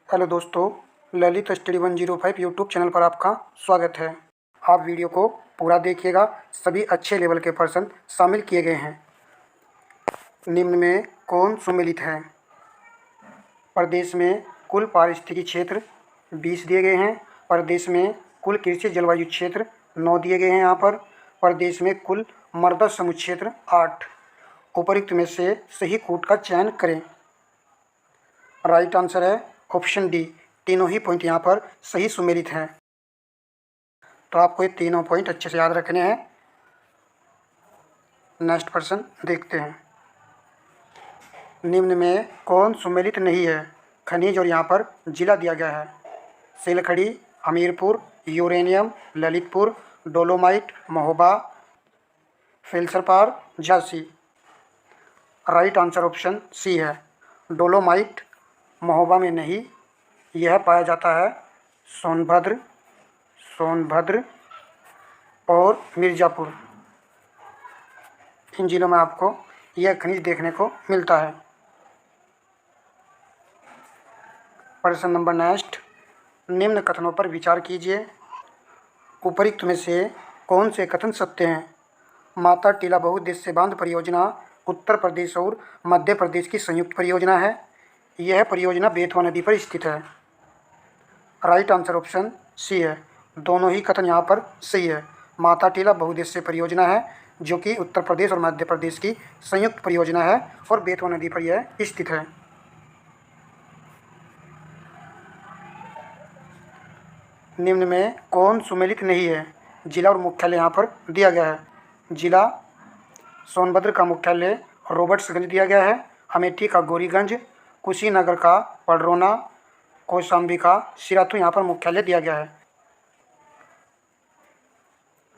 Hello दोस्तों, Lalit study 105 YouTube channel पर आपका स्वागत है। आप वीडियो को पूरा देखिएगा। सभी अच्छे लेवल के पर्सन शामिल किए गए हैं। निम्न में कौन सम्मिलित है? प्रदेश में कुल पारिस्थितिकी क्षेत्र 20 दिए गए हैं। प्रदेश में कुल कृषि जलवायु क्षेत्र 9 दिए गए हैं। यहाँ पर प्रदेश में कुल मृदा समूह क्षेत्र 8। उपरोक्त में से सही कूट का चयन करें। राइट आंसर है ऑप्शन डी। तीनों ही पॉइंट यहाँ पर सही सुमेलित हैं। तो आपको ये तीनों पॉइंट अच्छे से याद रखने हैं। नेक्स्ट पर्सन देखते हैं। निम्न में कौन सुमेलित नहीं है? खनिज और यहाँ पर जिला दिया गया है। सिलखड़ी, Hamirpur, uranium, Lalitpur, dolomite, Mahoba, feldspar, Jhansi. Right answer option C है। डोलोमाइट महोबा में नहीं, यह पाया जाता है सोनभद्र और मिर्ज़ापुर। इन जिलों में आपको यह खनिज देखने को मिलता है। प्रश्न नंबर नेक्स्ट। निम्न कथनों पर विचार कीजिए। उपरोक्त में से कौन से कथन सत्य हैं? माता टीला बहुउद्देश्य बांध परियोजना उत्तर प्रदेश और मध्य प्रदेश की संयुक्त परियोजना है। यह परियोजना बेतवा नदी पर स्थित है। राइट आंसर ऑप्शन सी है। दोनों ही कथन यहाँ पर सही है। माता टीला बहुउद्देश्य परियोजना है जो कि उत्तर प्रदेश और मध्य प्रदेश की संयुक्त परियोजना है और बेतवा नदी पर यह स्थित है। निम्न में कौन सुमेलित नहीं है? जिला और मुख्यालय यहाँ पर दिया गया है। जिला सोनभद्र का मुख्यालय रॉबर्ट्सगंज दिया गया है। अमेठी का गौरीगंज, कुशीनगर का पडरौना, कौशाम्बी का सिराथू यहाँ पर मुख्यालय दिया गया है।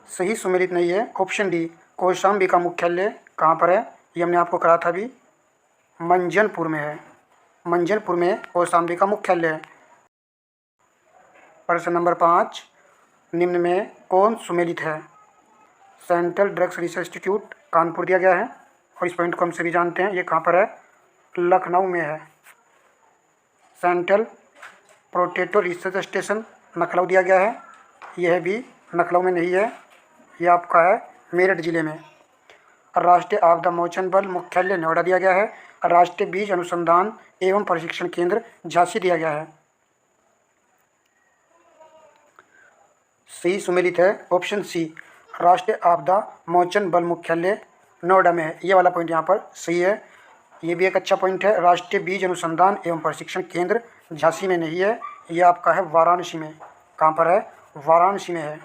सही सुमेलित नहीं है ऑप्शन डी। कौशाम्बी का मुख्यालय कहाँ पर है? ये हमने आपको करा था अभी, मंजनपुर में है। मंजनपुर में कौशाम्बी का मुख्यालय है। प्रश्न नंबर 5। निम्न में कौन सुमेलित है? Central drugs research institute Kanpur दिया गया है और इस पॉइंट को हम सभी जानते हैं। ये कहाँ पर है? लखनऊ में है। Central potato research station Lucknow दिया गया है। यह भी लखनऊ में नहीं है, यह आपका है मेरठ जिले में। राष्ट्रीय आपदा मोचन बल मुख्यालय नोएडा दिया गया है। राष्ट्रीय बीज अनुसंधान एवं प्रशिक्षण केंद्र झांसी दिया गया है। सही सुमेलित है ऑप्शन सी। राष्ट्रीय आपदा मोचन बल मुख्यालय नोएडा में है। ये वाला पॉइंट यहाँ पर सही है। ये भी एक अच्छा पॉइंट है। राष्ट्रीय बीज अनुसंधान एवं प्रशिक्षण केंद्र झांसी में नहीं है, यह आपका है वाराणसी में। कहाँ पर है? वाराणसी में है।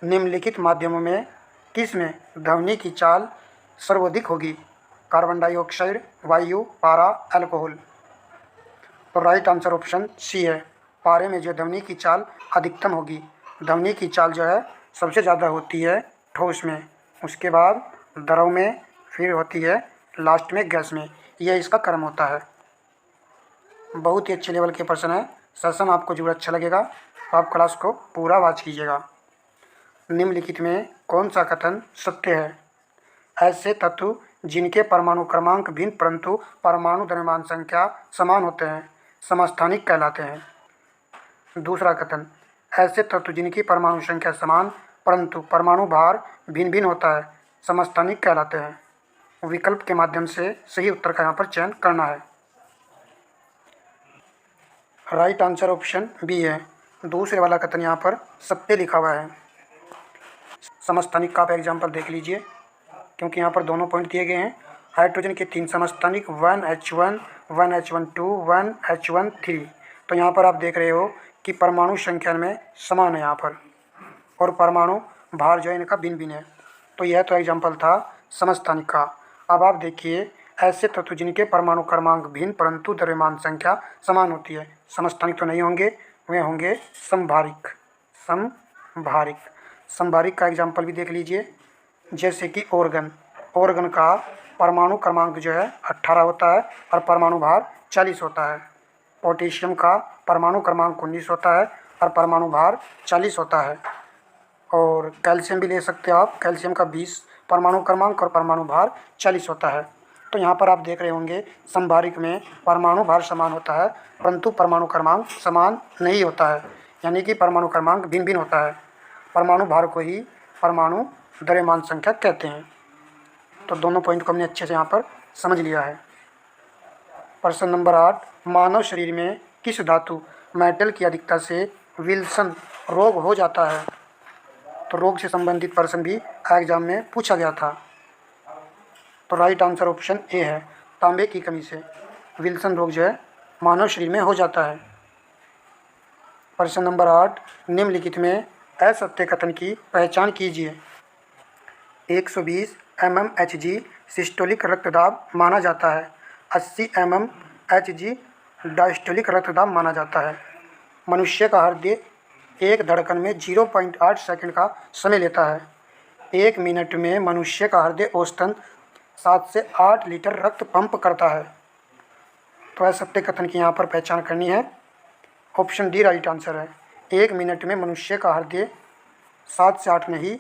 निम्नलिखित माध्यमों में किस में ध्वनि की चाल सर्वाधिक होगी? कार्बन डाइऑक्साइड, वायु, पारा, अल्कोहल। तो राइट आंसर ऑप्शन सी है। पारे में जो ध्वनि की चाल अधिकतम होगी। ध्वनि की चाल जो है सबसे ज़्यादा होती है ठोस में, उसके बाद द्रव में, फिर होती है लास्ट में गैस में। यह इसका क्रम होता है। बहुत ही अच्छे लेवल के प्रश्न है। सेशन आपको जरूर अच्छा लगेगा तो आप क्लास को पूरा वॉच कीजिएगा। निम्नलिखित में कौन सा कथन सत्य है? ऐसे तत्व जिनके परमाणु क्रमांक भिन्न परंतु परमाणु द्रव्यमान संख्या समान होते हैं समस्थानिक कहलाते हैं। दूसरा कथन, ऐसे तत्व जिनकी परमाणु संख्या समान परंतु परमाणु भार भिन्न भिन्न होता है समस्थानिक कहलाते हैं। विकल्प के माध्यम से सही उत्तर का यहाँ पर चयन करना है। राइट आंसर ऑप्शन बी है। दूसरे वाला कथन यहाँ पर सत्य लिखा हुआ है। समस्थानिक का आप एग्जाम्पल देख लीजिए, क्योंकि यहाँ पर दोनों पॉइंट दिए गए हैं। हाइड्रोजन के 3 समस्थानिक 1H1, 1H12, 1H13। तो यहाँ पर आप देख रहे हो कि परमाणु संख्या में समान है यहाँ पर, और परमाणु भार जो है इनका भिन्न भिन्न है। तो यह तो एग्जाम्पल था समस्थानिक का। अब आप देखिए, ऐसे तत्व जिनके परमाणु क्रमांक भिन्न परंतु द्रव्यमान संख्या समान होती है। समस्थानिक तो नहीं होंगे, वे होंगे समभारिक। समभारिक का एग्जाम्पल भी देख लीजिए, जैसे कि ऑर्गन का परमाणु क्रमांक जो है 18 होता है और परमाणु भार 40 होता है। पोटेशियम का परमाणु क्रमांक 19 होता है और परमाणु भार 40 होता है। और कैल्शियम भी ले सकते हो आप। कैल्शियम का 20 परमाणु क्रमांक और परमाणु भार 40 होता है। तो यहाँ पर आप देख रहे होंगे संभारिक में परमाणु भार समान होता है, परंतु परमाणु क्रमांक समान नहीं होता है, यानी कि परमाणु क्रमांक भिन्न भिन्न होता है। परमाणु भार को ही परमाणु द्रव्यमान संख्या कहते हैं। तो दोनों पॉइंट को हमने अच्छे से यहाँ पर समझ लिया है। प्रश्न नंबर 8, मानव शरीर में किस धातु मेटल की अधिकता से विल्सन रोग हो जाता है? तो रोग से संबंधित प्रश्न भी एग्जाम में पूछा गया था। तो राइट आंसर ऑप्शन ए है, तांबे की कमी से विल्सन रोग जो है मानव शरीर में हो जाता है। प्रश्न नंबर 8, निम्नलिखित में असत्य कथन की पहचान कीजिए। 120 mmHg सिस्टोलिक रक्तदाब माना जाता है, 80 mmHg डायस्टोलिक रक्तदाब माना जाता है। मनुष्य का हृदय एक धड़कन में 0.8 सेकंड का समय लेता है। 1 मिनट में मनुष्य का हृदय औसतन 7 से 8 लीटर रक्त पंप करता है। तो असत्य कथन की यहाँ पर पहचान करनी है। ऑप्शन डी राइट आंसर है। 1 मिनट में मनुष्य का हृदय 7 से 8 नहीं,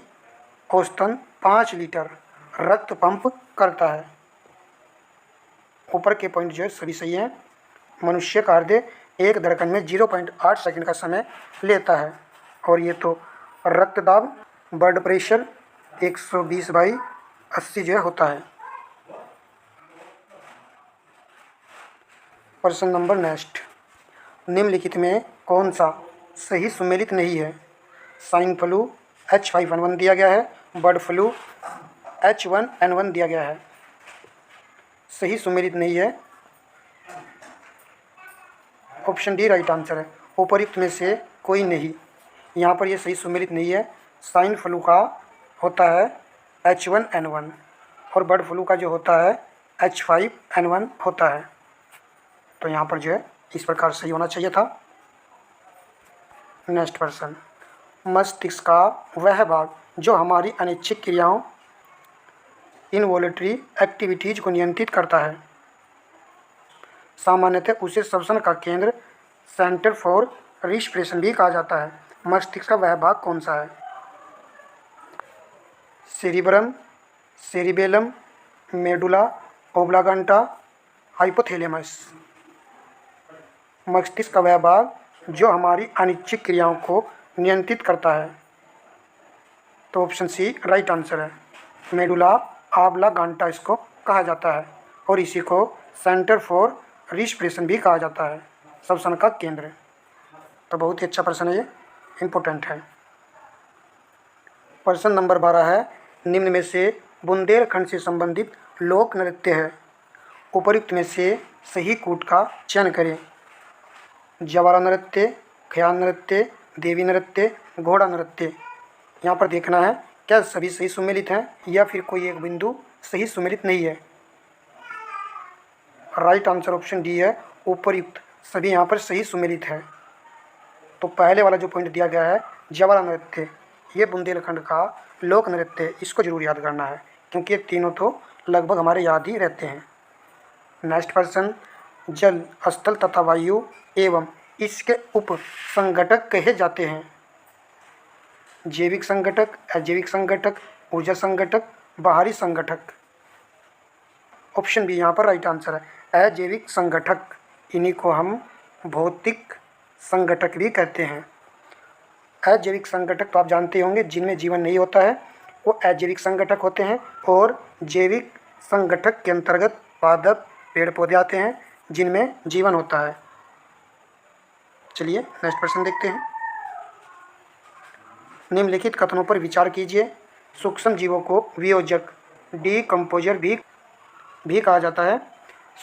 औसतन 5 लीटर रक्त पंप करता है। ऊपर के पॉइंट जो है सभी सही हैं। मनुष्य का हृदय एक धड़कन में 0.8 सेकंड का समय लेता है। और ये तो रक्तदाब, ब्लड प्रेशर 120/80 जो है होता है। प्रश्न नंबर नेक्स्ट, निम्नलिखित में कौन सा सही सुमेलित नहीं है? स्वाइन फ्लू H5N1 दिया गया है, बर्ड फ्लू H1N1 दिया गया है। सही सुमेलित नहीं है। ऑप्शन डी राइट आंसर है। उपयुक्त में से कोई नहीं। यहाँ पर ये सही सुमेलित नहीं है। स्वाइन फ्लू का होता है H1N1 और बर्ड फ्लू का जो होता है H5N1 होता है। तो यहाँ पर जो है इस प्रकार सही होना चाहिए था। नेक्स्ट प्रश्न, मस्तिष्क का वह भाग जो हमारी अनैच्छिक क्रियाओं इनवॉलेटरी एक्टिविटीज़ को नियंत्रित करता है, सामान्यतः उसे श्वसन का केंद्र सेंटर फॉर रिस्पिरेशन भी कहा जाता है। मस्तिष्क का वह भाग कौन सा है? Cerebrum, cerebellum, medulla oblongata, hypothalamus. मस्तिष्क का वह भाग जो हमारी अनिच्छिक क्रियाओं को नियंत्रित करता है। तो ऑप्शन सी राइट आंसर है। मेडुला ओब्लांगेटा इसको कहा जाता है और इसी को सेंटर फॉर रिस्पिरेशन भी कहा जाता है, श्वसन का केंद्र। तो बहुत ही अच्छा प्रश्न है, ये इम्पोर्टेंट है। प्रश्न नंबर 12 है, निम्न में से बुंदेलखंड से संबंधित लोक नृत्य है, उपर्युक्त में से सही कूट का चयन करें। जवारा नृत्य, ख्याल नृत्य, देवी नृत्य, घोड़ा नृत्य। यहाँ पर देखना है क्या सभी सही सुमेलित हैं या फिर कोई एक बिंदु सही सुमेलित नहीं है। राइट आंसर ऑप्शन डी है, उपर्युक्त सभी यहाँ पर सही सुमेलित है। तो पहले वाला जो पॉइंट दिया गया है जवारा नृत्य, ये बुंदेलखंड का लोक नृत्य, इसको जरूर याद करना है क्योंकि ये तीनों तो लगभग हमारे याद ही रहते हैं। नेक्स्ट प्रश्न, जल, स्थल तथा वायु एवं इसके उप संघटक कहे जाते हैं। जैविक संघटक, अजैविक संघटक, ऊर्जा संघटक, बाहरी संघटक। ऑप्शन बी यहाँ पर राइट आंसर है, अजैविक संघटक। इन्हीं को हम भौतिक संघटक भी कहते हैं। अजैविक संघटक तो आप जानते होंगे जिनमें जीवन नहीं होता है, वो अजैविक संघटक होते हैं। और जैविक संघटक के अंतर्गत पादप, पेड़ पौधे आते हैं जिनमें जीवन होता है। चलिए नेक्स्ट प्रश्न देखते हैं। निम्नलिखित कथनों पर विचार कीजिए। सूक्ष्म जीवों को वियोजक, डीकम्पोजर भी कहा जाता है।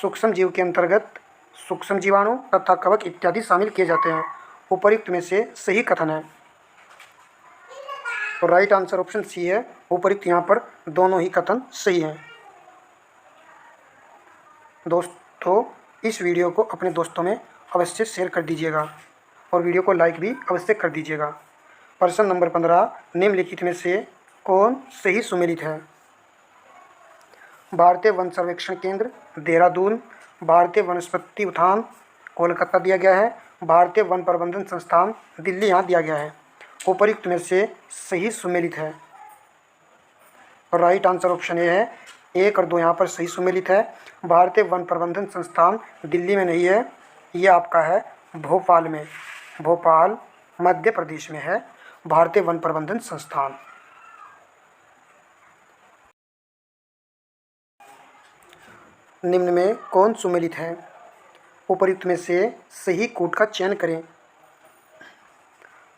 सूक्ष्म जीव के अंतर्गत सूक्ष्म जीवाणु तथा कवक इत्यादि शामिल किए जाते हैं। उपर्युक्त में से सही कथन है। तो राइट आंसर ऑप्शन सी है, उपर्युक्त यहाँ पर दोनों ही कथन सही हैं। दोस्तों, इस वीडियो को अपने दोस्तों में अवश्य शेयर कर दीजिएगा और वीडियो को लाइक भी अवश्य कर दीजिएगा। प्रश्न नंबर 15, निम्नलिखित में से कौन सही सुमेलित है? भारतीय वन सर्वेक्षण केंद्र देहरादून, भारतीय वनस्पति उद्यान कोलकाता दिया गया है, भारतीय वन प्रबंधन संस्थान दिल्ली यहाँ दिया गया है। उपर्युक्त में से सही सुमेलित है। राइट आंसर ऑप्शन ए है, 1 और 2 यहाँ पर सही सुमेलित है। भारतीय वन प्रबंधन संस्थान दिल्ली में नहीं है, ये आपका है भोपाल में। भोपाल मध्य प्रदेश में है भारतीय वन प्रबंधन संस्थान। निम्न में कौन सुमेलित है? उपर्युक्त में से सही कूट का चयन करें।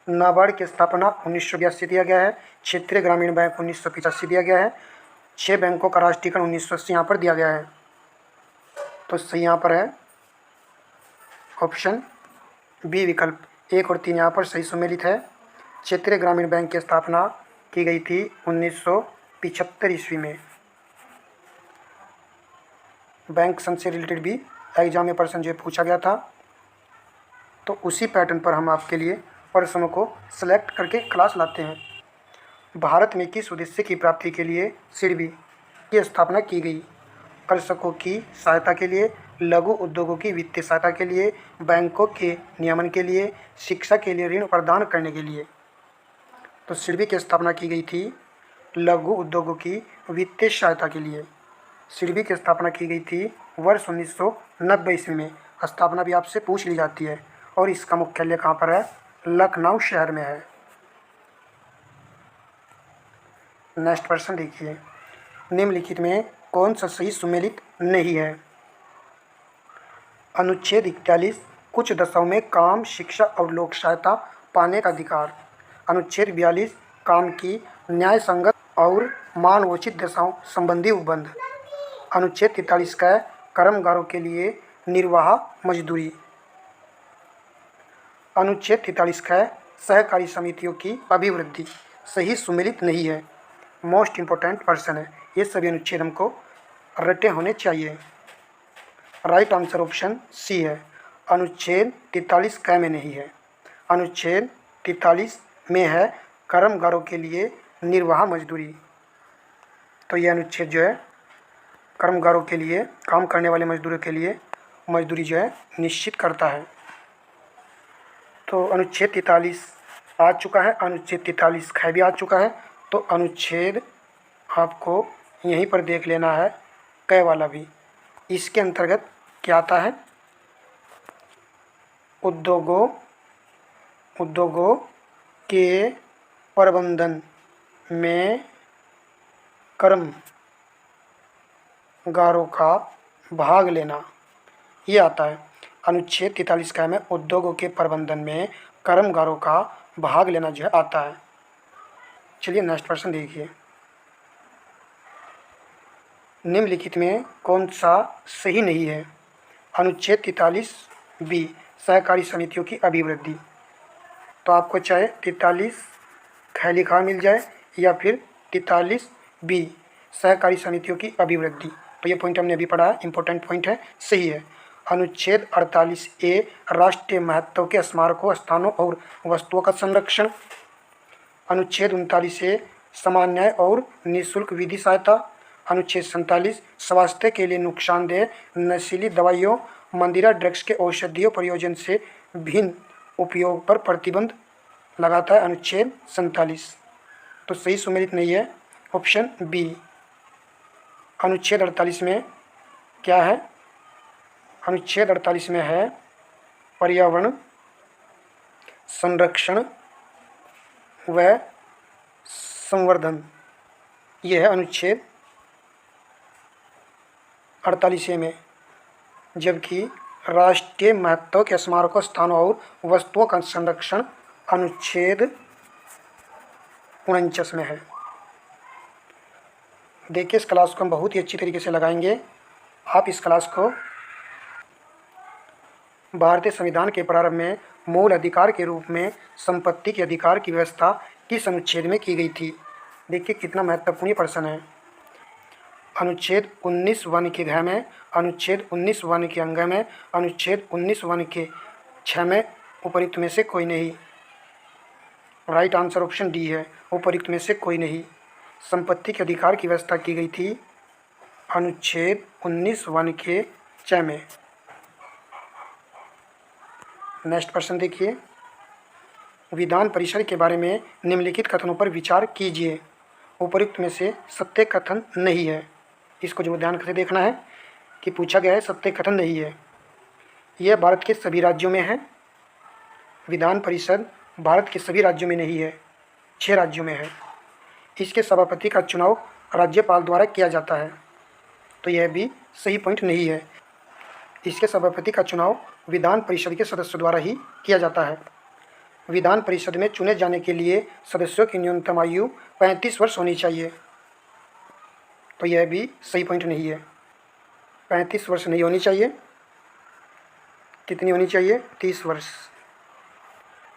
नाबार्ड की स्थापना 1982 दिया गया है। क्षेत्रीय ग्रामीण बैंक 1985 दिया गया है। 6 बैंकों का राष्ट्रीयकरण 1980 यहाँ पर दिया गया है। तो सही यहाँ पर है ऑप्शन बी विकल्प। 1 और 3 यहाँ पर सही सुमेलित है। क्षेत्रीय ग्रामीण बैंक की स्थापना की गई थी 1975 ईस्वी में। बैंक संघ से रिलेटेड भी एग्जाम में प्रश्न जो पूछा गया था, तो उसी पैटर्न पर हम आपके लिए प्रश्नों को सिलेक्ट करके क्लास लाते हैं। भारत में किस उद्देश्य की प्राप्ति के लिए सिडबी की स्थापना की गई? कृषकों की सहायता के लिए, लघु उद्योगों की वित्तीय सहायता के लिए, बैंकों के नियमन के लिए, शिक्षा के लिए ऋण प्रदान करने के लिए। तो सिडबी की स्थापना की गई थी लघु उद्योगों की वित्तीय सहायता के लिए। सिडबी की स्थापना की गई थी वर्ष 1990 ईस्वी में। स्थापना भी आपसे पूछ ली जाती है और इसका मुख्यालय कहाँ पर है? लखनऊ शहर में है। नेक्स्ट प्रश्न देखिए, निम्नलिखित में कौन सा सही सुमेलित नहीं है? अनुच्छेद 41 कुछ दशाओं में काम, शिक्षा और लोक सहायता पाने का अधिकार। अनुच्छेद 42 काम की न्याय संगत और मानवोचित दशाओं संबंधी उपबंध। अनुच्छेद 43 का कर्मगारों के लिए निर्वाह मजदूरी। अनुच्छेद 43 का सहकारी समितियों की अभिवृद्धि। सही सुमेलित नहीं है। मोस्ट इम्पोर्टेंट पर्सन है, ये सभी अनुच्छेद हमको रटे होने चाहिए। राइट आंसर ऑप्शन सी है। अनुच्छेद 43 क में नहीं है। अनुच्छेद 43 में है कर्मगारों के लिए निर्वाह मजदूरी। तो यह अनुच्छेद जो है कर्मगारों के लिए, काम करने वाले मजदूरों के लिए मजदूरी जो है निश्चित करता है। तो अनुच्छेद 43 आ चुका है, अनुच्छेद 43 ख भी आ चुका है। तो अनुच्छेद आपको यहीं पर देख लेना है क वाला भी। इसके अंतर्गत क्या आता है? उद्योगों के प्रबंधन में कर्मगारों का भाग लेना, ये आता है। अनुच्छेद 43 का में उद्योगों के प्रबंधन में कर्मगारों का भाग लेना जो है आता है। चलिए नेक्स्ट प्रश्न देखिए, निम्नलिखित में कौन सा सही नहीं है? अनुच्छेद 43 बी सहकारी समितियों की अभिवृद्धि। तो आपको चाहे 43 ख लिखा मिल जाए या फिर 43 बी सहकारी समितियों की अभिवृद्धि। तो ये पॉइंट हमने अभी पढ़ा है, इंपॉर्टेंट पॉइंट है, सही है। अनुच्छेद 48 ए राष्ट्रीय महत्व के स्मारकों, स्थानों और वस्तुओं का संरक्षण। अनुच्छेद 39 ए समान न्याय और निःशुल्क विधि सहायता। अनुच्छेद 47 स्वास्थ्य के लिए नुकसानदेह नशीली दवाइयों, मंदिरा ड्रग्स के औषधीय प्रयोजन से भिन्न उपयोग पर प्रतिबंध लगाता है अनुच्छेद 47। तो सही सुमेलित नहीं है ऑप्शन बी। अनुच्छेद 48 में क्या है? अनुच्छेद 48 में है पर्यावरण संरक्षण व संवर्धन, यह है अनुच्छेद 48 में। जबकि राष्ट्रीय महत्व के स्मारकों, स्थानों और वस्तुओं का संरक्षण अनुच्छेद 49 में है। देखिए इस क्लास को हम बहुत ही अच्छी तरीके से लगाएंगे। आप इस क्लास को भारतीय संविधान के प्रारंभ में मूल अधिकार के रूप में संपत्ति के अधिकार की व्यवस्था किस अनुच्छेद में की गई थी? देखिए कितना महत्वपूर्ण प्रश्न है। अनुच्छेद 19 वन के घ में, अनुच्छेद 19 वन के अंग में, अनुच्छेद 19 वन के 6 में उपयुक्त में से कोई नहीं। राइट आंसर ऑप्शन डी है, उपयुक्त में से कोई नहीं। संपत्ति के अधिकार की व्यवस्था की गई थी अनुच्छेद 19 वन के 6 में। नेक्स्ट प्रश्न देखिए, विधान परिषद के बारे में निम्नलिखित कथनों पर विचार कीजिए। उपयुक्त में से सत्य कथन नहीं है। इसको जो ध्यान से देखना है कि पूछा गया है सत्य कथन नहीं है। यह भारत के सभी राज्यों में है। विधान परिषद भारत के सभी राज्यों में नहीं है, 6 राज्यों में है। इसके सभापति का चुनाव राज्यपाल द्वारा किया जाता है, तो यह भी सही पॉइंट नहीं है। इसके सभापति का चुनाव विधान परिषद के सदस्यों द्वारा ही किया जाता है। विधान परिषद में चुने जाने के लिए सदस्यों की न्यूनतम आयु 35 वर्ष होनी चाहिए, तो यह भी सही पॉइंट नहीं है। 35 वर्ष नहीं होनी चाहिए। कितनी होनी चाहिए? 30 वर्ष।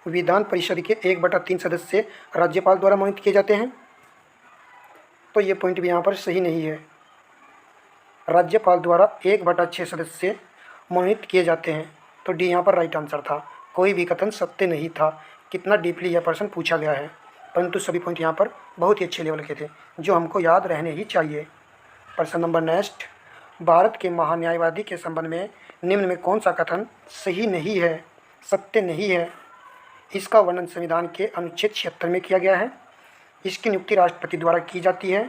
विधान परिषद के 1/3 सदस्य राज्यपाल द्वारा मनोनीत किए जाते हैं, तो ये पॉइंट भी यहाँ पर सही नहीं है। राज्यपाल द्वारा 1/6 सदस्य मनोनीत किए जाते हैं, तो डी यहाँ पर राइट आंसर था। कोई भी कथन सत्य नहीं था। कितना डीपली यह प्रश्न पूछा गया है, परंतु सभी पॉइंट यहाँ पर बहुत ही अच्छे लेवल के थे, जो हमको याद रहने ही चाहिए। प्रश्न नंबर नेक्स्ट, भारत के महान्यायवादी के संबंध में निम्न में कौन सा कथन सही नहीं है, सत्य नहीं है? इसका वर्णन संविधान के अनुच्छेद 76 में किया गया है। इसकी नियुक्ति राष्ट्रपति द्वारा की जाती है।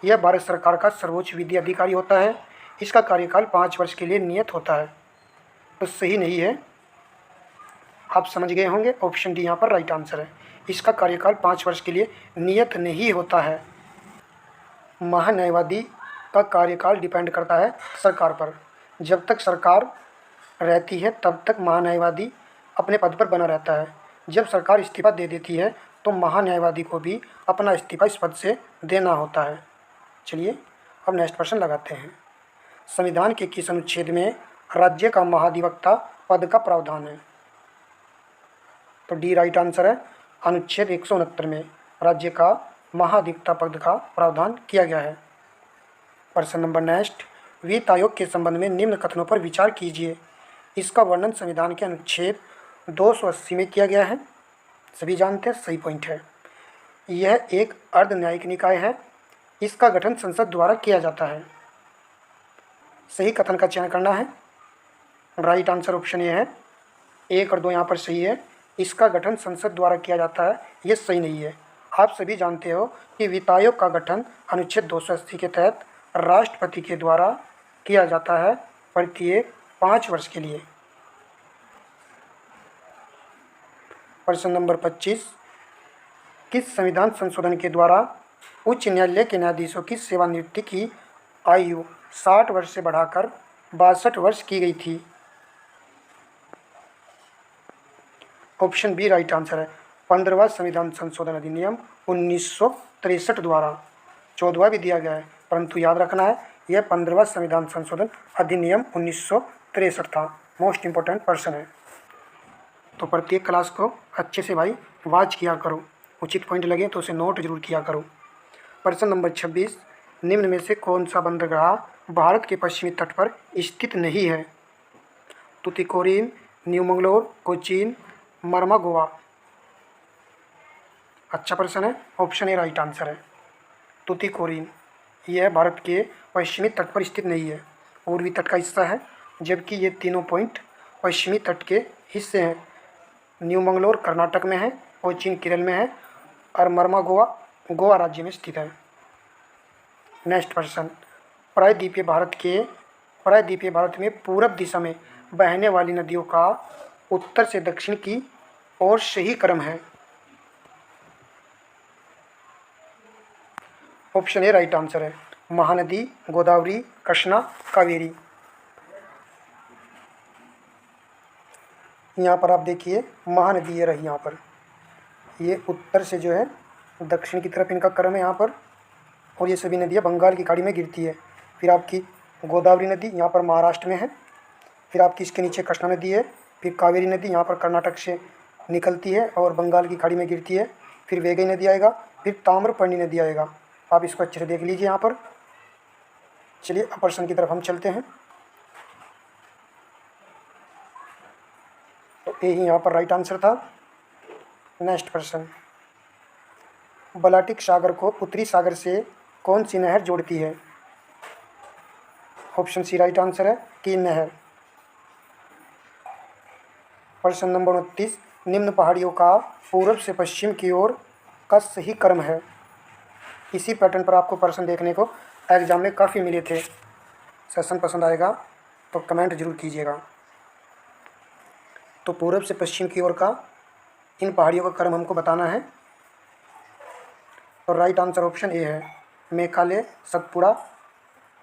यह भारत सरकार का सर्वोच्च विधि अधिकारी होता है। इसका कार्यकाल 5 वर्ष के लिए नियत होता है, तो सही नहीं है। आप समझ गए होंगे, ऑप्शन डी यहाँ पर राइट आंसर है। इसका कार्यकाल 5 वर्ष के लिए नियत नहीं होता है। महान्यायवादी का कार्यकाल डिपेंड करता है सरकार पर। जब तक सरकार रहती है तब तक महान्यायवादी अपने पद पर बना रहता है। जब सरकार इस्तीफा दे देती है तो महान्यायवादी को भी अपना इस्तीफा इस पद से देना होता है। चलिए अब नेक्स्ट प्रश्न लगाते हैं। संविधान के किस अनुच्छेद में राज्य का महाधिवक्ता पद का प्रावधान है? तो डी राइट आंसर है। अनुच्छेद 169 में राज्य का महाधिवक्ता पद का प्रावधान किया गया है। प्रश्न नंबर नेक्स्ट, वित्त आयोग के संबंध में निम्न कथनों पर विचार कीजिए। इसका वर्णन संविधान के अनुच्छेद 280 में किया गया है। सभी जानते हैं, सही पॉइंट है। यह एक अर्ध न्यायिक निकाय है। इसका गठन संसद द्वारा किया जाता है। सही कथन का चयन करना है। राइट आंसर ऑप्शन ए है। 1 और 2 यहाँ पर सही है। इसका गठन संसद द्वारा किया जाता है, ये सही नहीं है। आप सभी जानते हो कि वित्त आयोग का गठन अनुच्छेद 280 के तहत राष्ट्रपति के द्वारा किया जाता है प्रत्येक 5 वर्ष के लिए। प्रश्न नंबर 25, किस संविधान संशोधन के द्वारा उच्च न्यायालय के न्यायाधीशों की सेवानिवृत्ति की आयु 60 वर्ष से बढ़ाकर 62 वर्ष की गई थी? ऑप्शन बी राइट आंसर है। 15वां संविधान संशोधन अधिनियम 1963 द्वारा। 14वां भी दिया गया है, परंतु याद रखना है यह 15वां संविधान संशोधन अधिनियम 1963 था। मोस्ट इम्पोर्टेंट पर्सन है, तो प्रत्येक क्लास को अच्छे से भाई वॉच किया करो। उचित पॉइंट लगे तो उसे नोट जरूर किया करो। प्रश्न नंबर 26, निम्न में से कौन सा बंदरगाह भारत के पश्चिमी तट पर स्थित नहीं है? तुतीकोरिन, न्यू मंगलोर, कोचीन, मरमा, गोवा। अच्छा प्रश्न है। ऑप्शन ए राइट आंसर है। तुतीकोरिन यह भारत के पश्चिमी तट पर स्थित नहीं है, पूर्वी तट का हिस्सा है, जबकि ये तीनों पॉइंट पश्चिमी तट के हिस्से हैं। न्यू मंगलोर कर्नाटक में है, कोचीन केरल में है और मरमा गोवा राज्य में स्थित है। नेक्स्ट प्रश्न, प्रायद्वीपीय भारत में पूरब दिशा में बहने वाली नदियों का उत्तर से दक्षिण की ओर सही क्रम है? ऑप्शन ए राइट आंसर है। महानदी, गोदावरी, कृष्णा, कावेरी। यहाँ पर आप देखिए महानदी ये रही, यहाँ पर ये उत्तर से जो है दक्षिण की तरफ इनका क्रम है यहाँ पर, और ये सभी नदियाँ बंगाल की खाड़ी में गिरती है। फिर आपकी गोदावरी नदी यहाँ पर महाराष्ट्र में है, फिर आपकी इसके नीचे कृष्णा नदी है, फिर कावेरी नदी यहाँ पर कर्नाटक से निकलती है और बंगाल की खाड़ी में गिरती है, फिर वेगई नदी आएगा, फिर ताम्रपर्णी नदी आएगा। आप इसको अच्छे से देख लीजिए यहाँ पर। चलिए अब प्रश्न की तरफ हम चलते हैं। तो यही यहाँ पर राइट आंसर था। नेक्स्ट प्रश्न, बलाटिक सागर को उत्तरी सागर से कौन सी नहर जोड़ती है? ऑप्शन सी राइट आंसर है, कीन नहर। प्रश्न नंबर 29, निम्न पहाड़ियों का पूर्व से पश्चिम की ओर का सही क्रम है? इसी पैटर्न पर आपको प्रश्न देखने को एग्ज़ाम में काफ़ी मिले थे। सेशन पसंद आएगा तो कमेंट ज़रूर कीजिएगा। तो पूरब से पश्चिम की ओर का इन पहाड़ियों का क्रम हमको बताना है। और राइट आंसर ऑप्शन ए है, मेघालय, सतपुड़ा,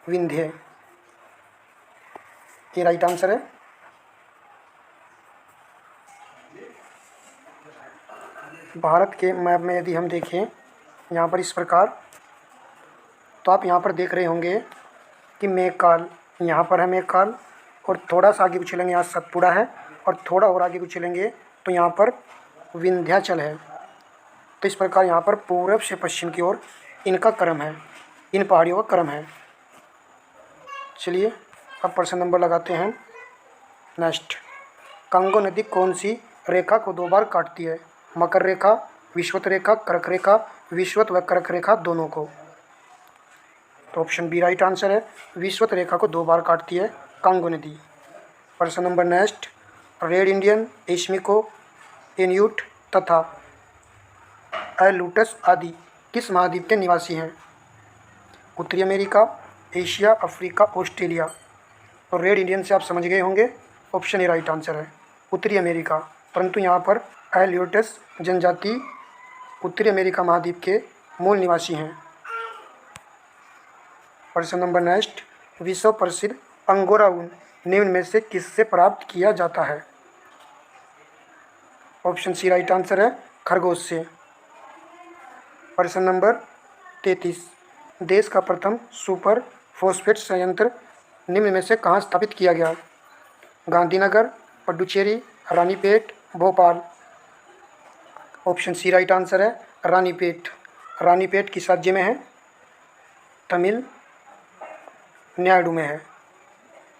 विंध्य। ये राइट आंसर है। भारत के मैप में यदि हम देखें यहाँ पर इस प्रकार, तो आप यहाँ पर देख रहे होंगे कि मेघाल यहाँ पर है, मेघाल, और थोड़ा सा आगे को चलेंगे यहाँ सतपुड़ा है, और थोड़ा और आगे को चलेंगे तो यहाँ पर विंध्याचल है। तो इस प्रकार यहाँ पर पूरब से पश्चिम की ओर इनका क्रम है, इन पहाड़ियों का क्रम है। चलिए अब प्रश्न नंबर लगाते हैं। नेक्स्ट, कांगो नदी कौन सी रेखा को 2 बार काटती है? मकर रेखा, विषुवत रेखा, कर्क रेखा, विषुवत व कर्क रेखा दोनों को। तो ऑप्शन बी राइट आंसर है, विषुवत रेखा को 2 बार काटती है कांगो नदी। प्रश्न number next, red Indian, Eskimo, Inuit तथा एलुटस आदि किस महाद्वीप के निवासी हैं? उत्तरी अमेरिका, एशिया, अफ्रीका, ऑस्ट्रेलिया। और रेड इंडियन से आप समझ गए होंगे, ऑप्शन ए राइट आंसर है, उत्तरी अमेरिका। परंतु यहाँ पर एल्यूटस जनजाति उत्तरी अमेरिका महाद्वीप के मूल निवासी हैं। प्रश्न नंबर नेक्स्ट, विश्व प्रसिद्ध अंगोरा ऊन निम्न में से किससे प्राप्त किया जाता है? ऑप्शन सी राइट आंसर है, खरगोश से। प्रश्न नंबर 33, देश का प्रथम सुपर फॉस्फेट संयंत्र निम्न में से कहाँ स्थापित किया गया? Gandhinagar, Puducherry, Ranipet, Bhopal. Option C right answer है, रानीपेट। रानीपेट किस राज्य में है? तमिलनाडु में है।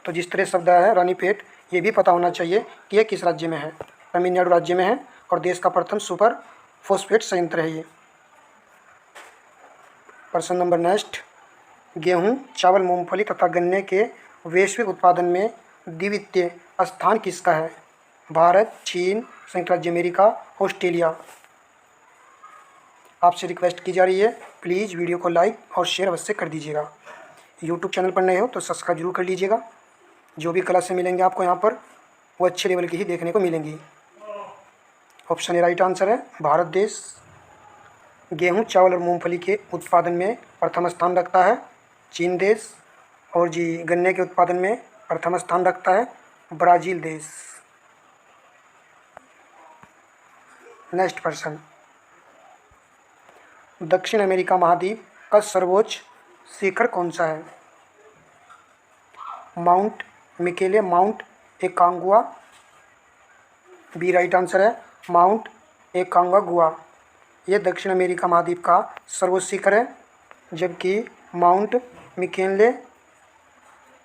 तो जिस तरह शब्द है रानीपेट, ये भी पता होना चाहिए कि यह किस राज्य में है। तमिलनाडु राज्य में है और देश का प्रथम सुपर फॉस्फेट संयंत्र है ये। प्रश्न नंबर नेक्स्ट, गेहूं, चावल, मूंगफली तथा गन्ने के वैश्विक उत्पादन में द्वितीय स्थान किसका है? भारत, चीन, संयुक्त राज्य अमेरिका, ऑस्ट्रेलिया। आपसे रिक्वेस्ट की जा रही है, प्लीज़ वीडियो को लाइक और शेयर अवश्य कर दीजिएगा। यूट्यूब चैनल पर नए हो तो सब्सक्राइब जरूर कर लीजिएगा। जो भी क्लासें मिलेंगे आपको यहाँ पर वो अच्छे लेवल की ही देखने को मिलेंगी। ऑप्शन ए राइट आंसर है, भारत देश गेहूं, चावल और मूंगफली के उत्पादन में प्रथम स्थान रखता है। चीन देश और जी गन्ने के उत्पादन में प्रथम स्थान रखता है ब्राज़ील देश। नेक्स्ट प्रश्न, दक्षिण अमेरिका महाद्वीप का सर्वोच्च शिखर कौन सा है? Mount McKinley, mount Aconcagua. B right answer है, माउंट एकांगुआ। यह दक्षिण अमेरिका महाद्वीप का सर्वोच्च शिखर है, जबकि माउंट मिकेले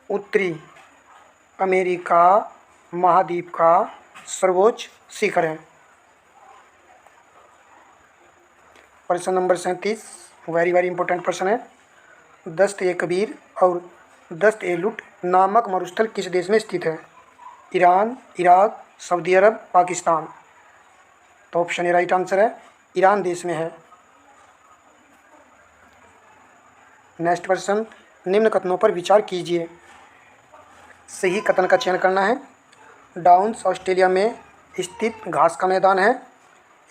उत्तरी अमेरिका महाद्वीप का सर्वोच्च शिखर है। प्रश्न नंबर 37, वेरी वेरी इंपॉर्टेंट प्रश्न है। दस्त ए कबीर और दस्त ए लुट नामक मरुस्थल किस देश में स्थित है? ईरान, इराक, सऊदी अरब, पाकिस्तान। तो ऑप्शन ए राइट आंसर है, ईरान देश में है। नेक्स्ट प्रश्न, निम्न कथनों पर विचार कीजिए। सही कथन का चयन करना है। डाउन्स ऑस्ट्रेलिया में स्थित घास का मैदान है।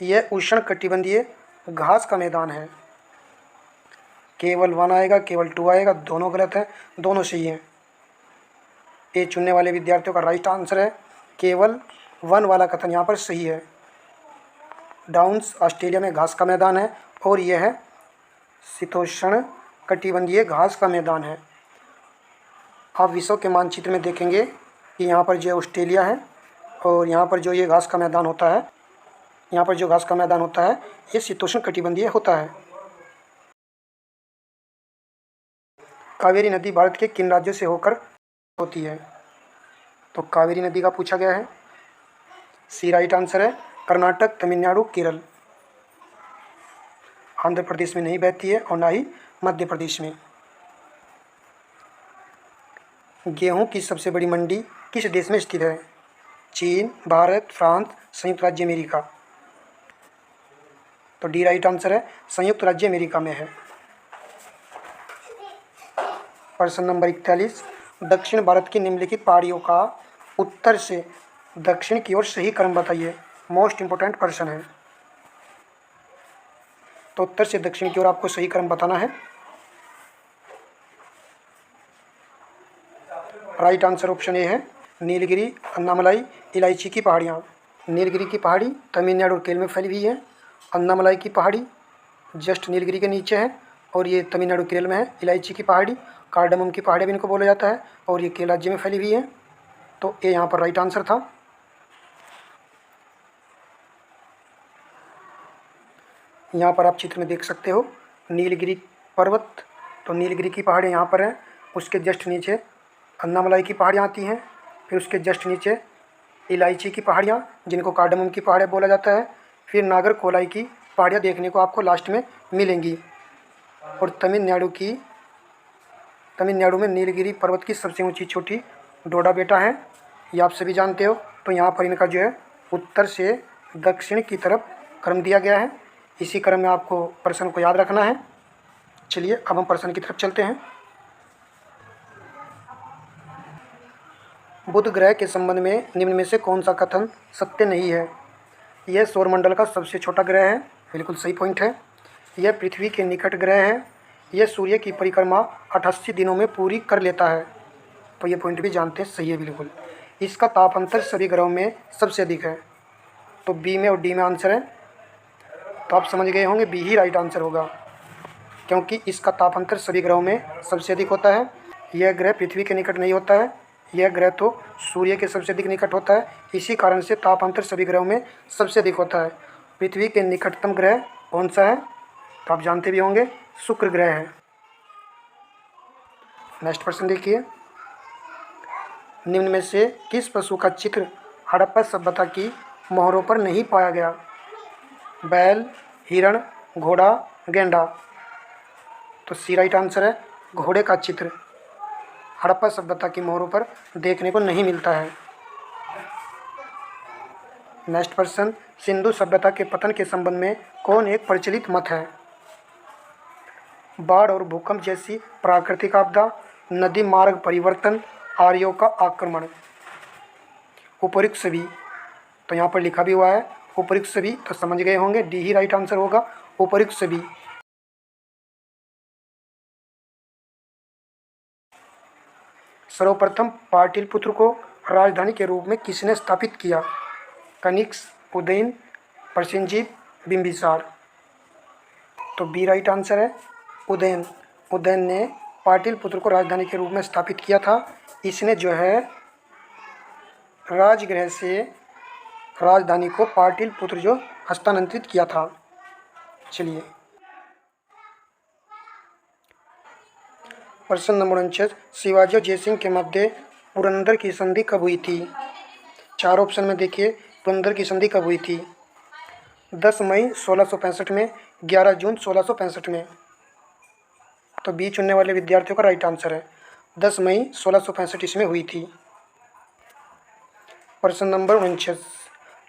यह उष्णकटिबंधीय घास का मैदान है। केवल 1 आएगा, केवल 2 आएगा, दोनों गलत है, दोनों सही हैं। ए चुनने वाले विद्यार्थियों का राइट आंसर है, केवल 1 वाला कथन यहाँ पर सही है। डाउन्स ऑस्ट्रेलिया में घास का मैदान है और यह है शीतोष्ण कटिबंधीय घास का मैदान है। आप विश्व के मानचित्र में देखेंगे कि यहाँ पर जो ऑस्ट्रेलिया है और यहाँ पर जो ये घास का मैदान होता है, यहाँ पर जो घास का मैदान होता है ये शीतोष्ण कटिबंधीय होता है। कावेरी नदी भारत के किन राज्यों से होकर होती है? तो कावेरी नदी का पूछा गया है। सी राइट आंसर है, कर्नाटक, तमिलनाडु, केरल। आंध्र प्रदेश में नहीं बहती है और ना ही मध्य प्रदेश में। गेहूं की सबसे बड़ी मंडी किस देश में स्थित है? चीन, भारत, फ्रांस, संयुक्त राज्य अमेरिका। तो डी राइट आंसर है, संयुक्त राज्य अमेरिका में है। प्रश्न नंबर 41, दक्षिण भारत की निम्नलिखित पहाड़ियों का उत्तर से दक्षिण की ओर सही क्रम बताइए। मोस्ट इंपोर्टेंट प्रश्न है। तो उत्तर से दक्षिण की ओर आपको सही क्रम बताना है। राइट आंसर ऑप्शन ए है नीलगिरी, अन्नामलाई, इलायची की पहाड़ियाँ। नीलगिरी की पहाड़ी तमिलनाडु और केरल में फैली हुई है। अन्नामलाई की पहाड़ी जस्ट नीलगिरी के नीचे है और ये तमिलनाडु केरल में है। इलायची की पहाड़ी कार्डमम की पहाड़ी भी इनको बोला जाता है और ये केरल राज्य में फैली हुई है। तो ये यहाँ पर राइट आंसर था। यहाँ पर आप चित्र में देख सकते हो नीलगिरी पर्वत। तो नीलगिरी की पहाड़ी यहाँ पर है, उसके जस्ट नीचे अन्नामलाई की पहाड़ियाँ आती हैं, फिर उसके जस्ट नीचे इलायची की पहाड़ियाँ जिनको कार्डमम की पहाड़ियाँ बोला जाता है, फिर नागरकोलाई की पहाड़ियाँ देखने को आपको लास्ट में मिलेंगी। और तमिलनाडु में नीलगिरी पर्वत की सबसे ऊंची चोटी डोडा बेटा है, ये आप सभी जानते हो। तो यहाँ पर इनका जो है उत्तर से दक्षिण की तरफ क्रम दिया गया है। इसी क्रम में आपको प्रश्न को याद रखना है। चलिए अब हम प्रश्न की तरफ चलते हैं। बुध ग्रह के संबंध में निम्न में से कौन सा कथन सत्य नहीं है। यह सौरमंडल का सबसे छोटा ग्रह है, बिल्कुल सही पॉइंट है। यह पृथ्वी के निकट ग्रह है। यह सूर्य की परिक्रमा 88 दिनों में पूरी कर लेता है। तो ये पॉइंट भी जानते हैं, सही है बिल्कुल। इसका ताप अंतर सभी ग्रहों में सबसे अधिक है। तो बी में और डी में आंसर है। तो आप समझ गए होंगे बी ही राइट आंसर होगा, क्योंकि इसका ताप अंतर सभी ग्रहों में सबसे अधिक होता है। यह ग्रह पृथ्वी के निकट नहीं होता है, यह ग्रह तो सूर्य के सबसे अधिक निकट होता है। इसी कारण से ताप अंतर सभी ग्रहों में सबसे अधिक होता है। पृथ्वी के निकटतम ग्रह कौन सा है, तो आप जानते भी होंगे, शुक्र ग्रह है। नेक्स्ट प्रश्न देखिए, निम्न में से किस पशु का चित्र हड़प्पा सभ्यता की मोहरों पर नहीं पाया गया। बैल, हिरण, घोड़ा, गेंडा। तो सी राइट आंसर है। घोड़े का चित्र हड़प्पा सभ्यता की मोहरों पर देखने को नहीं मिलता है। नेक्स्ट प्रश्न, सिंधु सभ्यता के पतन के संबंध में कौन एक प्रचलित मत है। बाढ़ और भूकंप जैसी प्राकृतिक आपदा, नदी मार्ग परिवर्तन, आर्यों का आक्रमण। उपयुक्त सभी, तो यहाँ पर लिखा भी हुआ है उपयुक्त सभी, तो समझ गए होंगे डी ही राइट आंसर होगा, उपयुक्त सभी। सर्वप्रथम पाटलिपुत्र को राजधानी के रूप में किसने स्थापित किया। कनिष्क, उदयन, प्रसेनजीत, बिंबिसार। तो बी राइट आंसर है उदयन। उदयन ने पाटलिपुत्र को राजधानी के रूप में स्थापित किया था। इसने जो है राजगृह से राजधानी को पाटलिपुत्र जो हस्तांतरित किया था। चलिए प्रश्न नंबर 49, शिवाजी और जयसिंह के मध्य पुरंदर की संधि कब हुई थी। चार ऑप्शन में देखिए पुरंदर की संधि कब हुई थी। 10 मई 1665 में, 11 जून 1665 में। तो बी चुनने वाले विद्यार्थियों का राइट आंसर है 10 मई 1665 इसमें हुई थी। प्रश्न नंबर 49,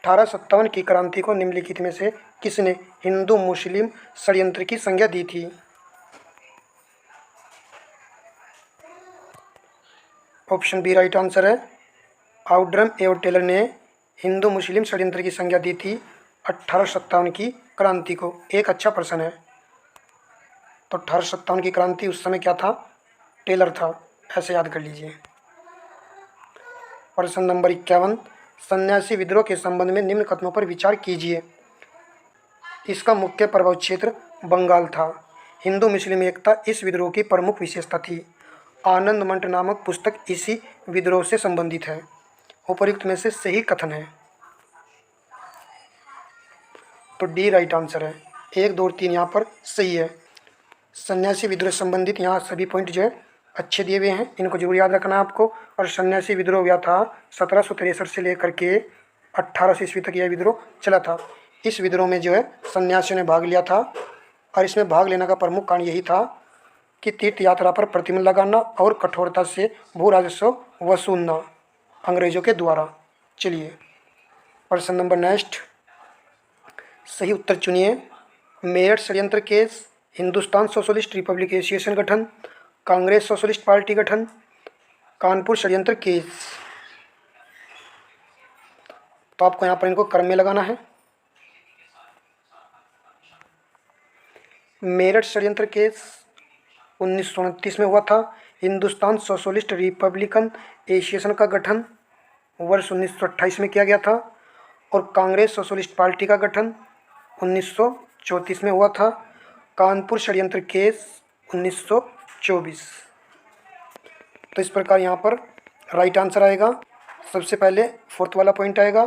1857 की क्रांति को निम्नलिखित में से किसने हिंदू मुस्लिम षड्यंत्र की संज्ञा दी थी। ऑप्शन बी राइट आंसर है। आउड्रम एवं टेलर ने हिंदू मुस्लिम षड्यंत्र की संज्ञा दी थी 1857 की क्रांति को। एक अच्छा प्रश्न है। तो 1857 की क्रांति उस समय क्या था, टेलर था, ऐसे याद कर लीजिए। प्रश्न नंबर 51, सन्यासी विद्रोह के संबंध में निम्न कथनों पर विचार कीजिए। इसका मुख्य प्रभाव क्षेत्र बंगाल था। हिंदू मुस्लिम एकता इस विद्रोह की प्रमुख विशेषता थी। आनंद मंट नामक पुस्तक इसी विद्रोह से संबंधित है। उपर्युक्त में से सही कथन है। तो डी राइट आंसर है। 1, 2 और 3 यहाँ पर सही है। सन्यासी विद्रोह संबंधित यहाँ सभी पॉइंट जो है अच्छे दिए हुए हैं, इनको जरूर याद रखना है आपको। और सन्यासी विद्रोह हुआ था 1763 से लेकर के 1800 ईस्वी तक यह विद्रोह चला था। इस विद्रोह में जो है सन्यासियों ने भाग लिया था और इसमें भाग लेने का प्रमुख कारण यही था कि तीर्थ यात्रा पर प्रतिबंध लगाना और कठोरता से भू राजस्व वसूलना अंग्रेजों के द्वारा। चलिए प्रश्न नंबर नेक्स्ट, सही उत्तर चुनिए। मेरठ षड्यंत्र case, Hindustan socialist Republic association गठन, कांग्रेस सोशलिस्ट पार्टी गठन, कानपुर षड्यंत्र केस। तो आपको यहाँ पर इनको क्रम में लगाना है। मेरठ षड्यंत्र केस 1929 में हुआ था। हिंदुस्तान सोशलिस्ट रिपब्लिकन एसोसिएशन का गठन वर्ष 1928 में किया गया था। और कांग्रेस सोशलिस्ट पार्टी का गठन 1934 में हुआ था। कानपुर षड्यंत्र केस 1924। तो इस प्रकार यहाँ पर राइट आंसर आएगा। सबसे पहले फोर्थ वाला पॉइंट आएगा,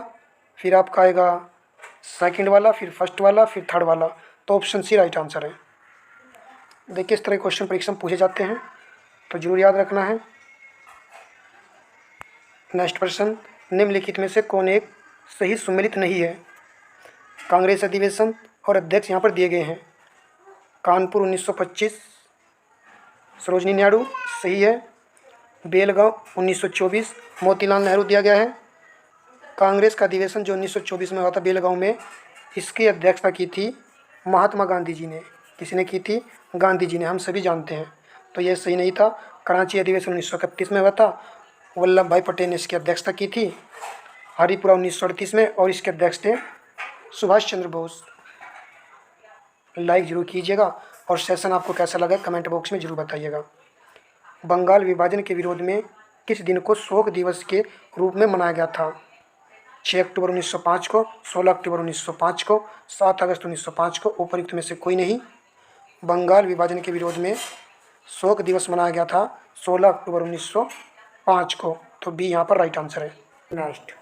फिर आपका आएगा सेकंड वाला, फिर फर्स्ट वाला, फिर थर्ड वाला। तो ऑप्शन सी राइट आंसर है। देखिए इस तरह के क्वेश्चन परीक्षा में पूछे जाते हैं, तो जरूर याद रखना है। नेक्स्ट प्रश्न, निम्नलिखित में से कौन एक सही सुमेलित नहीं है? कांग्रेस अधिवेशन और अध्यक्ष यहाँ पर दिए गए हैं। कानपुर 1925 सरोजनी नायडू सही है। बेलगांव 1924 मोतीलाल नेहरू दिया गया है। कांग्रेस का अधिवेशन जो 1924 में हुआ था बेलगांव में, इसकी अध्यक्षता की थी महात्मा गांधी जी ने। किसने की थी? गांधी जी ने, हम सभी जानते हैं। तो यह सही नहीं था। कराची अधिवेशन 1931 में हुआ था, वल्लभ भाई पटेल ने इसकी अध्यक्षता की थी। हरिपुरा 1938 में, और इसके अध्यक्ष थे सुभाष चंद्र बोस। लाइक जरूर कीजिएगा और सेशन आपको कैसा लगा कमेंट बॉक्स में जरूर बताइएगा। बंगाल विभाजन के विरोध में किस दिन को शोक दिवस के रूप में मनाया गया था? 6 अक्टूबर 1905 को, 16 अक्टूबर 1905 को, 7 अगस्त 1905 को, उपयुक्त में से कोई नहीं। बंगाल विभाजन के विरोध में शोक दिवस मनाया गया था 16 अक्टूबर 1905 को। तो बी यहाँ पर राइट आंसर है। नेक्स्ट,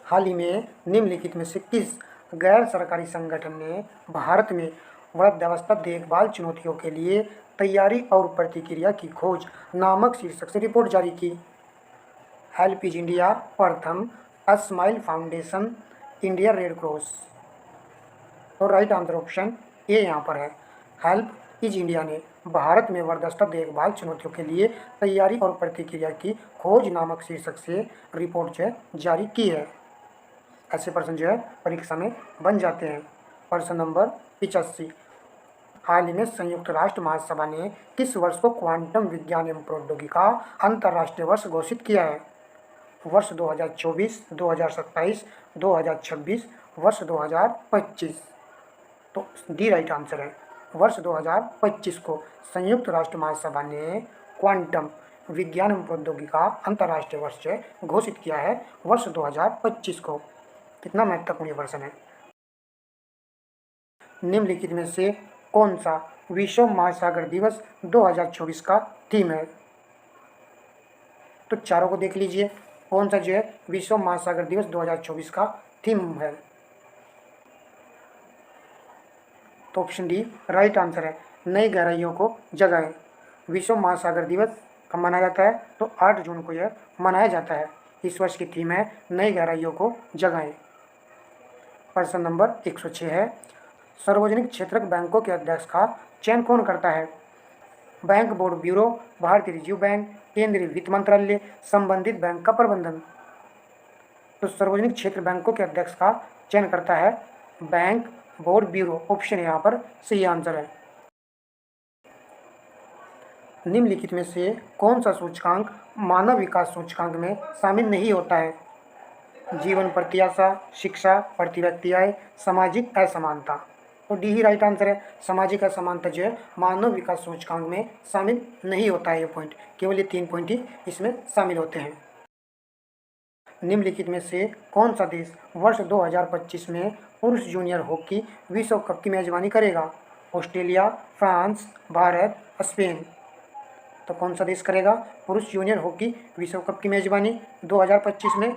हाल ही में निम्नलिखित में से किस गैर सरकारी संगठन ने भारत में वृद्धावस्था देखभाल चुनौतियों के लिए तैयारी और प्रतिक्रिया की खोज नामक शीर्षक से रिपोर्ट जारी की? हेल्पेज इंडिया, प्रथम, smile foundation, India red cross. तो राइट आंसर ऑप्शन ए यहाँ पर है। हेल्पेज इंडिया ने भारत में वृद्धावस्था देखभाल चुनौतियों के लिए तैयारी और प्रतिक्रिया की खोज नामक शीर्षक से रिपोर्ट जो है जारी की है। ऐसे प्रश्न जो है परीक्षा में बन जाते हैं। प्रश्न नंबर 85, हाल ही में संयुक्त राष्ट्र महासभा ने किस वर्ष को क्वांटम विज्ञान एवं प्रौद्योगिकी का अंतर्राष्ट्रीय वर्ष घोषित किया है? वर्ष 2024, 2027, 2026, वर्ष 2025। तो डी राइट आंसर है। वर्ष 2025 को संयुक्त राष्ट्र महासभा ने क्वांटम विज्ञान एवं प्रौद्योगिकी का अंतर्राष्ट्रीय वर्ष घोषित किया है वर्ष 2025 को। कितना महत्वपूर्ण प्रश्न है। निम्नलिखित में से कौन सा विश्व महासागर दिवस 2024 का थीम है? तो चारों को देख लीजिए, कौन सा जो है विश्व महासागर दिवस 2024 का थीम है? तो ऑप्शन डी राइट आंसर है। नई गहराइयों को जगाएं। विश्व महासागर दिवस कब मनाया जाता है? तो 8 जून को यह मनाया जाता है। इस वर्ष की थीम है नई गहराइयों को जगाएं। प्रश्न नंबर 106 है, सार्वजनिक क्षेत्र बैंकों के अध्यक्ष का चयन कौन करता है? बैंक बोर्ड ब्यूरो, भारतीय रिजर्व बैंक, केंद्रीय वित्त मंत्रालय, संबंधित बैंक का प्रबंधन। तो सार्वजनिक क्षेत्र बैंकों के अध्यक्ष का चयन करता है बैंक बोर्ड ब्यूरो। ऑप्शन यहाँ पर सही आंसर है। निम्नलिखित में से कौन सा सूचकांक मानव विकास सूचकांक में शामिल नहीं होता है? जीवन प्रत्याशा, शिक्षा, प्रति व्यक्ति आय, सामाजिक असमानता। तो डी ही राइट आंसर है। सामाजिक असमानता जो है मानव विकास सूचकांक में शामिल नहीं होता है। ये पॉइंट, केवल ये 3 पॉइंट ही इसमें शामिल होते हैं। निम्नलिखित में से कौन सा देश वर्ष 2025 में पुरुष जूनियर हॉकी विश्व कप की मेजबानी करेगा? Australia, France, Bharat, Spain. तो कौन सा देश करेगा पुरुष जूनियर हॉकी विश्व कप की मेजबानी 2025 में?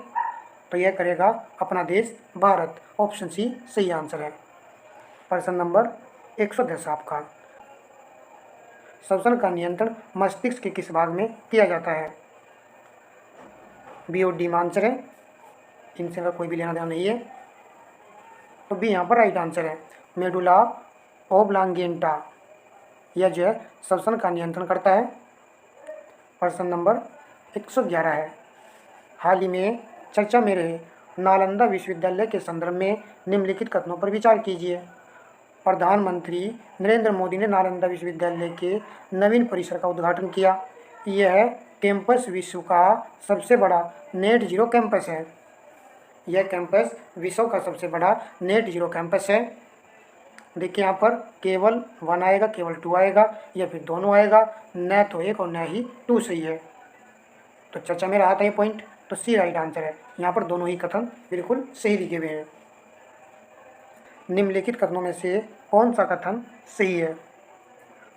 तो यह करेगा अपना देश भारत। ऑप्शन सी सही आंसर है। प्रश्न नंबर 110 आपका, श्वसन का नियंत्रण मस्तिष्क के किस भाग में किया जाता है? बी और डी में आंसर है। इनसे का कोई भी लेना देना नहीं है। तो बी यहाँ पर राइट आंसर है। मेडुला ओब्लांगेटा यह जो है श्वसन का नियंत्रण करता है। प्रश्न नंबर 111 है, हाल ही में चर्चा में रहे नालंदा विश्वविद्यालय के संदर्भ में निम्नलिखित कथनों पर विचार कीजिए। प्रधानमंत्री नरेंद्र मोदी ने नालंदा विश्वविद्यालय के नवीन परिसर का उद्घाटन किया। यह कैंपस विश्व का सबसे बड़ा नेट जीरो कैंपस है। यह कैंपस विश्व का सबसे बड़ा नेट जीरो कैंपस है। देखिए यहाँ पर केवल 1 आएगा, केवल 2 आएगा या फिर दोनों आएगा, न तो 1 और न ही 2 सही है। तो चर्चा में रहा था ये पॉइंट, तो सी राइट आंसर है। यहाँ पर दोनों ही कथन बिल्कुल सही लिखे हुए हैं। निम्नलिखित कथनों में से कौन सा कथन सही है?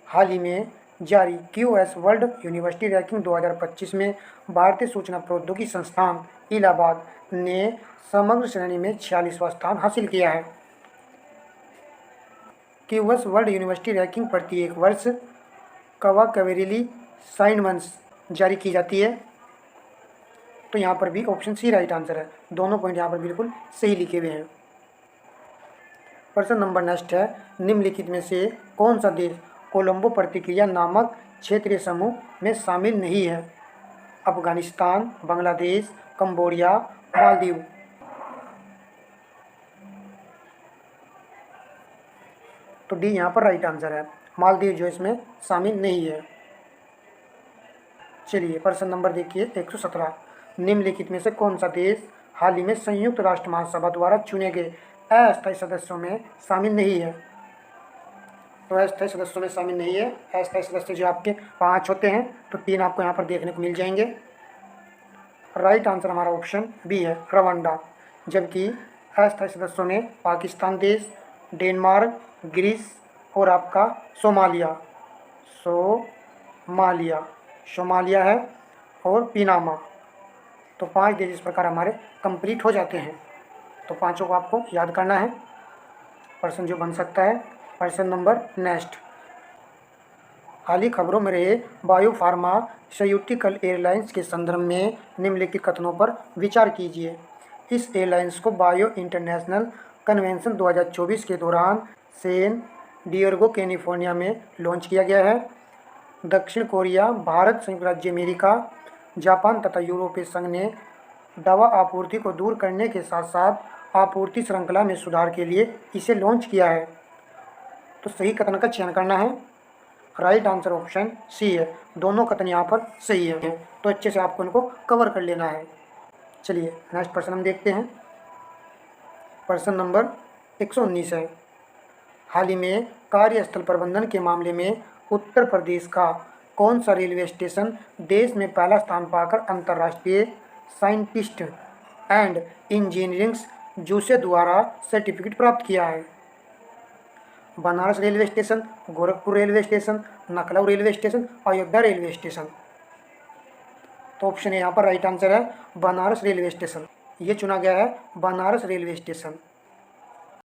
हाल ही में जारी QS वर्ल्ड यूनिवर्सिटी रैंकिंग 2025 में भारतीय सूचना प्रौद्योगिकी संस्थान इलाहाबाद ने समग्र श्रेणी में 46वां स्थान हासिल किया है। QS वर्ल्ड यूनिवर्सिटी रैंकिंग प्रत्येक वर्ष क्वार्टरली साइनमंस जारी की जाती है। तो यहाँ पर भी ऑप्शन सी राइट आंसर है। दोनों पॉइंट यहाँ पर बिल्कुल सही लिखे हुए हैं। प्रश्न नंबर नेक्स्ट है, निम्नलिखित में से कौन सा देश कोलंबो प्रतिक्रिया नामक क्षेत्रीय समूह में शामिल नहीं है? अफगानिस्तान, बांग्लादेश, कंबोडिया, मालदीव। तो डी यहाँ पर राइट आंसर है। मालदीव जो इसमें शामिल नहीं है। चलिए प्रश्न नंबर देखिए 117, निम्नलिखित में से कौन सा देश हाल ही में संयुक्त राष्ट्र महासभा द्वारा चुने गए अस्थायी सदस्यों में शामिल नहीं है? तो अस्थायी सदस्यों में शामिल नहीं है। अस्थायी सदस्य जो आपके 5 होते हैं, तो 3 आपको यहाँ पर देखने को मिल जाएंगे। राइट आंसर हमारा ऑप्शन बी है, रवांडा। जबकि अस्थायी सदस्यों में पाकिस्तान देश, डेनमार्क, ग्रीस और आपका सोमालिया है और पनामा। तो 5 देश इस प्रकार हमारे कंप्लीट हो जाते हैं। तो 5 को आपको याद करना है। प्रश्न जो बन सकता है, प्रश्न नंबर नेक्स्ट, हाल ही खबरों में रहे बायो फार्मास्यूटिकल एयरलाइंस के संदर्भ में निम्नलिखित कथनों पर विचार कीजिए। इस एयरलाइंस को बायो इंटरनेशनल कन्वेंशन 2024 के दौरान सैन डिएगो कैलिफोर्निया में लॉन्च किया गया है। दक्षिण कोरिया, भारत, संयुक्त राज्य अमेरिका, जापान तथा यूरोपीय संघ ने दवा आपूर्ति को दूर करने के साथ साथ आपूर्ति श्रृंखला में सुधार के लिए इसे लॉन्च किया है। तो सही कथन का चयन करना है। राइट आंसर ऑप्शन सी है। दोनों कथन यहाँ पर सही है, तो अच्छे से आपको इनको कवर कर लेना है। चलिए नेक्स्ट प्रश्न हम देखते हैं। प्रश्न नंबर 119 है, हाल ही में कार्यस्थल प्रबंधन के मामले में उत्तर प्रदेश का कौन सा रेलवे स्टेशन देश में पहला स्थान पाकर अंतर्राष्ट्रीय साइंटिस्ट एंड इंजीनियरिंग जूसे द्वारा सर्टिफिकेट प्राप्त किया है? Banaras railway station, Gorakhpur railway station, Lucknow railway station, Ayodhya railway station. तो ऑप्शन यहाँ पर राइट आंसर है बनारस रेलवे स्टेशन। ये चुना गया है बनारस रेलवे स्टेशन।